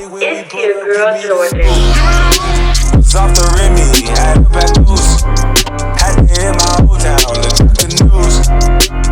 It's your girl Jhordyn. Off the Remy, had a back loose. Had to hit my old town to check the news.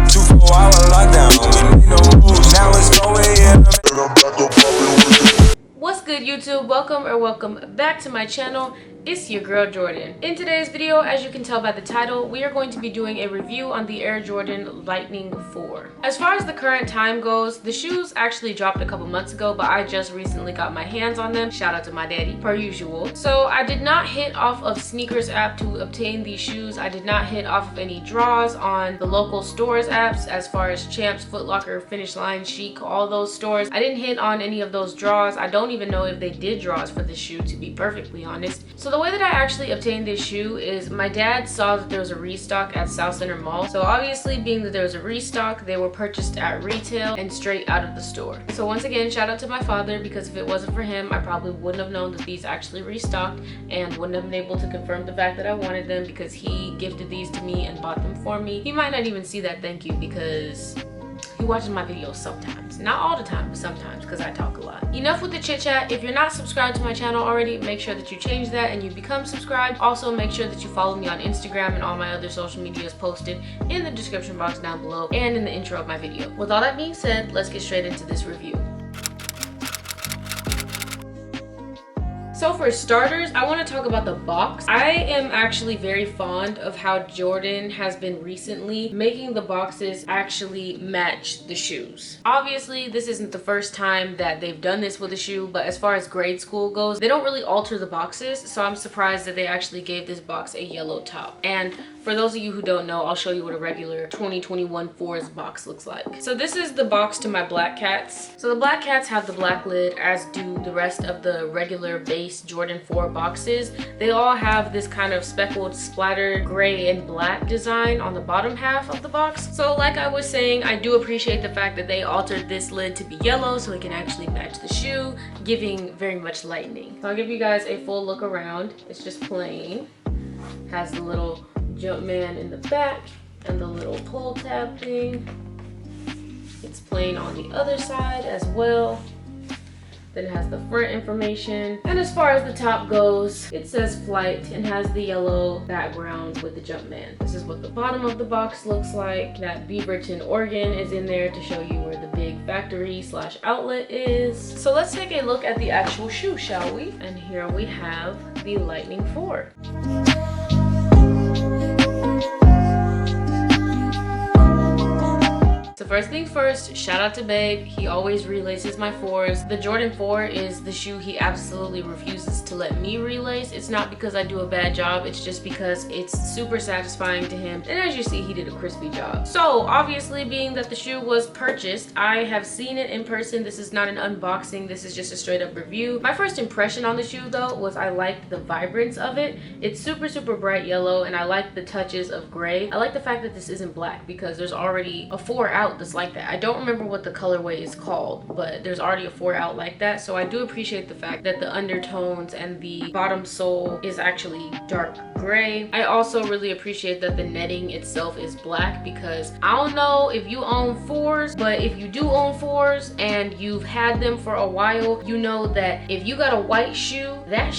2-4-hour lockdown, we made no moves. Now it's 4 a.m. and I'm back up popping with it. What's good, YouTube? Welcome back to my channel. It's your girl Jhordyn. In today's video, as you can tell by the title, we are going to be doing a review on the Air Jhordyn Lightning 4. As far as the current time goes, the shoes actually dropped a couple months ago, but I just recently got my hands on them. Shout out to my daddy, per usual. So I did not hit off of Sneakers app to obtain these shoes. I did not hit off of any draws on the local stores apps as far as Champs, Foot Locker, Finish Line, Chic, all those stores. I didn't hit on any of those draws. I don't even know if they did draws for this shoe, to be perfectly honest. So the way that I actually obtained this shoe is my dad saw that there was a restock at South Center Mall. So obviously, being that there was a restock, they were purchased at retail and straight out of the store. So once again, shout out to my father, because if it wasn't for him, I probably wouldn't have known that these actually restocked and wouldn't have been able to confirm the fact that I wanted them, because he gifted these to me and bought them for me. He might not even see that thank you because he watches my videos sometimes. Not all the time, but sometimes, because I talk a lot. Enough with the chit chat. If you're not subscribed to my channel already, make sure that you change that and you become subscribed. Also, make sure that you follow me on Instagram, and all my other social medias posted in the description box down below and in the intro of my video. With all that being said, let's get straight into this review. So for starters, I want to talk about the box. I am actually very fond of how Jhordyn has been recently making the boxes actually match the shoes. Obviously, this isn't the first time that they've done this with a shoe, but as far as grade school goes, they don't really alter the boxes, so I'm surprised that they actually gave this box a yellow top. And for those of you who don't know, I'll show you what a regular 2021 4's box looks like. So this is the box to my black cats. So the black cats have the black lid, as do the rest of the regular base Jhordyn 4 boxes. They all have this kind of speckled splattered gray and black design on the bottom half of the box. So like I was saying, I do appreciate the fact that they altered this lid to be yellow so it can actually match the shoe, giving very much lightning. So I'll give you guys a full look around. It's just plain. Has the little jump man in the back and the little pull tab thing. It's plain on the other side as well. Then it has the front information, and as far as the top goes, it says Flight and has the yellow background with the Jumpman. This is what the bottom of the box looks like. That Beaverton organ is in there to show you where the big factory / outlet is. So let's take a look at the actual shoe, shall we? And here we have the Lightning 4. So first things first, shout out to Babe. He always relaces my 4s. The Jhordyn 4 is the shoe he absolutely refuses to let me relace. It's not because I do a bad job, it's just because it's super satisfying to him. And as you see, he did a crispy job. So obviously, being that the shoe was purchased, I have seen it in person. This is not an unboxing, this is just a straight up review. My first impression on the shoe though was I liked the vibrance of it. It's super bright yellow, and I like the touches of gray. I like the fact that this isn't black, because there's already a 4 out that's like that. I don't remember what the colorway is called, but there's already a 4 out like that. So I do appreciate the fact that the undertones and the bottom sole is actually dark gray. I also really appreciate that the netting itself is black, because I don't know if you own 4s, but if you do own 4s and you've had them for a while, you know that if you got a white shoe, that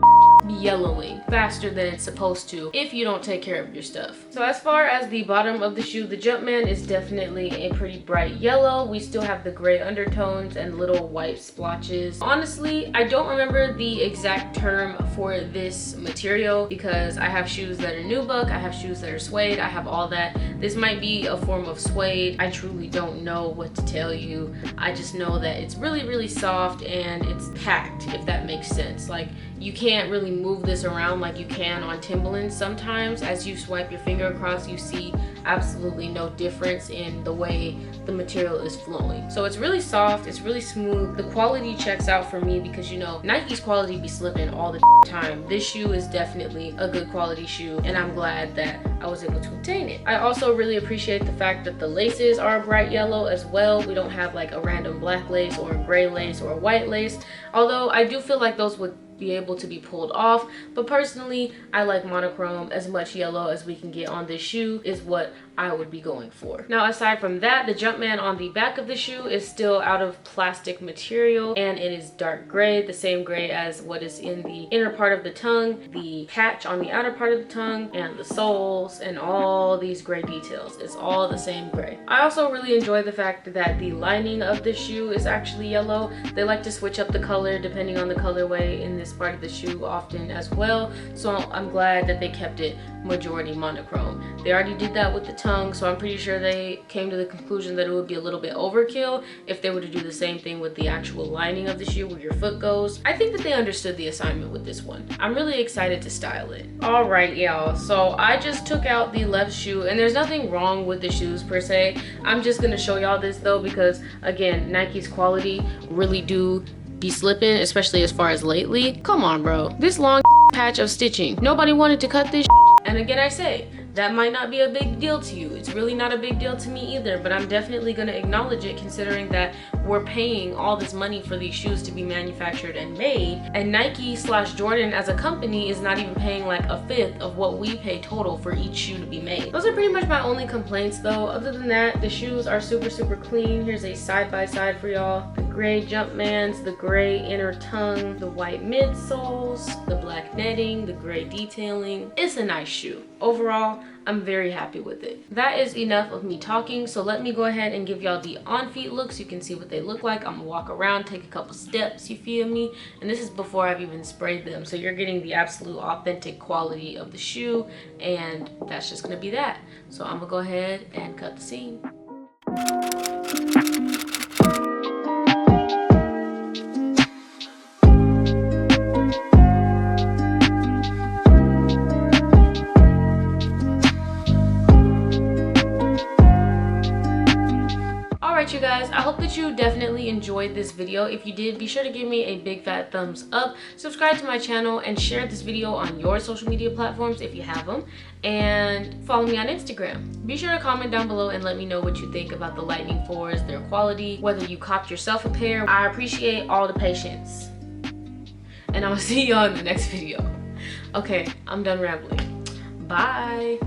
be yellowing faster than it's supposed to if you don't take care of your stuff. So as far as the bottom of the shoe, the Jumpman is definitely a pretty bright yellow. We still have the gray undertones and little white splotches. Honestly, I don't remember the exact term for this material, because I have shoes that are nubuck, I have shoes that are suede, I have all that. This might be a form of suede. I truly don't know what to tell you. I just know that it's really soft and it's packed, if that makes sense. Like, you can't really move this around like you can on Timberlands sometimes. As you swipe your finger across, you see absolutely no difference in the way the material is flowing. So it's really soft, it's really smooth. The quality checks out for me, because you know, Nike's quality be slipping all the time. This shoe is definitely a good quality shoe, and I'm glad that I was able to obtain it. I also really appreciate the fact that the laces are bright yellow as well. We don't have like a random black lace or a gray lace or a white lace, although I do feel like those would be able to be pulled off. But personally, I like monochrome. As much yellow as we can get on this shoe is what what I would be going for. Now, aside from that, the Jumpman on the back of the shoe is still out of plastic material, and it is dark gray, the same gray as what is in the inner part of the tongue, the patch on the outer part of the tongue, and the soles, and all these gray details. It's all the same gray. I also really enjoy the fact that the lining of the shoe is actually yellow. They like to switch up the color depending on the colorway in this part of the shoe often as well, so I'm glad that they kept it majority monochrome. They already did that with the tongue, so I'm pretty sure they came to the conclusion that it would be a little bit overkill if they were to do the same thing with the actual lining of the shoe where your foot goes. I think that they understood the assignment with this one. I'm really excited to style it. All right, y'all, so I just took out the left shoe, and there's nothing wrong with the shoes per se. I'm just gonna show y'all this though, because again, Nike's quality really do be slipping, especially as far as lately. Come on, bro, this long patch of stitching, nobody wanted to cut this. And again, I say, that might not be a big deal to you. It's really not a big deal to me either, but I'm definitely gonna acknowledge it considering that we're paying all this money for these shoes to be manufactured and made, and Nike/Jordan as a company is not even paying like a fifth of what we pay total for each shoe to be made. Those are pretty much my only complaints though. Other than that, the shoes are super clean. Here's a side-by-side for y'all. The gray Jumpmans, the gray inner tongue, the white midsoles, the black netting, the gray detailing. It's a nice shoe. Overall, I'm very happy with it. That is enough of me talking, so let me go ahead and give y'all the on-feet look so you can see what they look like. I'm gonna walk around, take a couple steps, you feel me? And this is before I've even sprayed them, so you're getting the absolute authentic quality of the shoe, and that's just gonna be that. So I'm gonna go ahead and cut the scene. Alright you guys, I hope that you definitely enjoyed this video. If you did, be sure to give me a big fat thumbs up, subscribe to my channel, and share this video on your social media platforms if you have them, and follow me on Instagram. Be sure to comment down below and let me know what you think about the Lightning 4s, their quality, whether you copped yourself a pair. I appreciate all the patience, and I'm gonna see y'all in the next video. Okay, I'm done rambling. Bye.